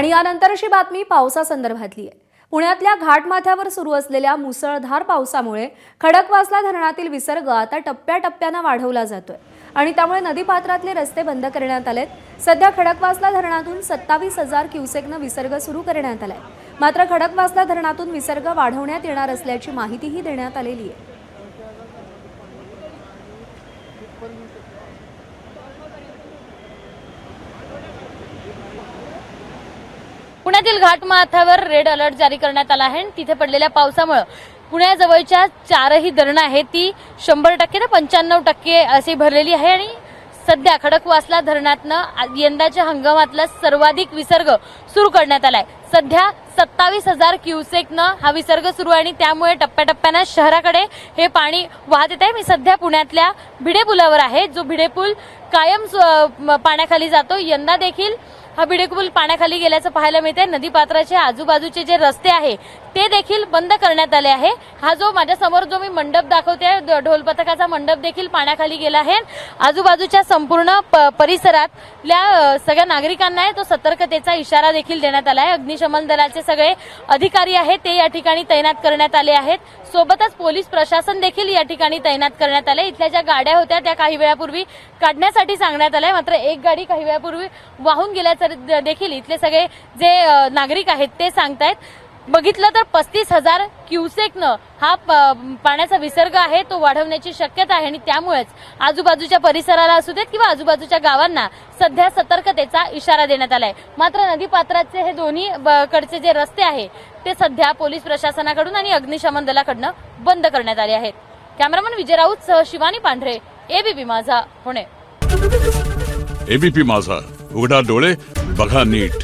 आणि यानंतर अशी बातमी पावसासंदर्भातली आहे। पुण्यातल्या घाटमाथ्यावर सुरू असलेल्या मुसळधार पावसामुळे खडकवासला धरणातील विसर्ग आता टप्प्याटप्प्याने वाढवला जातोय आणि त्यामुळे नदीपात्रातले रस्ते बंद करण्यात आलेत। सध्या खडकवासला धरणातून 27,000 क्युसेकने विसर्ग सुरू करण्यात आलाय। मात्र खडकवासला धरणातून विसर्ग वाढवण्यात येणार असल्याची माहितीही देण्यात आलेली आहे। पुण्यातील घाटमाथ्यावर रेड अलर्ट जारी करण्यात आला आहे। तिथे पडलेल्या पावसामुळे पुण्याजवळच्या चारही धरणं आहेत ती 100% ते 95% अशी भरलेली आहे आणि सध्या खडकवासला धरणातनं यंदाच्या हंगामातला सर्वाधिक विसर्ग सुरू करण्यात आलाय। सध्या 27,000 क्युसेकनं हा विसर्ग सुरू आहे आणि त्यामुळे टप्प्याटप्प्याने शहराकडे हे पाणी वाहत येत आहे। मी सध्या पुण्यातल्या भिडे पुलावर आहे, जो भिडे पूल कायम पाण्याखाली जातो। यंदा देखील हा भिडे पूल पाण्याखाली गेल्याचं पाहायला मिळतंय। नदीपात्राचे आजूबाजूचे जे रस्ते आहे ते देखील बंद करण्यात आले आहे। हा जो माझ्या समोर जो मी मंडप दाखवते, ढोल पथकाचा मंडप देखील पाण्याखाली गेला आहे। आजूबाजूच्या संपूर्ण परिसरातल्या सगळ्या नागरिकांना तो सतर्कतेचा इशारा देखील देण्यात आला आहे। अग्निशमन दलाचे सगळे अधिकारी आहेत ते या ठिकाणी तैनात करण्यात आले आहेत। सोबतच पोलीस प्रशासन देखील या ठिकाणी तैनात करण्यात आले। इथल्या ज्या गाड्या होत्या त्या काही वेळापूर्वी काढण्यासाठी सांगण्यात आलंय, मात्र एक गाडी काही वेळापूर्वी वाहून गेल्याचं देखील इथले सगळे जे नागरिक आहेत ते सांगतायत। बघितलं तर 35,000 क्युसेकनं हा पाण्याचा विसर्ग आहे तो वाढवण्याची शक्यता आहे आणि त्यामुळेच आजूबाजूच्या परिसराला असू देत किंवा आजूबाजूच्या गावांना सध्या सतर्कतेचा इशारा देण्यात आलाय। मात्र नदीपात्राचे हे दोन्ही कडचे जे रस्ते आहे ते सध्या पोलीस प्रशासनाकडून आणि अग्निशमन दलाकडनं बंद करण्यात आले आहेत। कॅमेरामन विजय राऊत सह शिवानी पांढरे, एबीपी माझा, पुणे। एबीपी माझा, उघडा डोळे बघा नीट।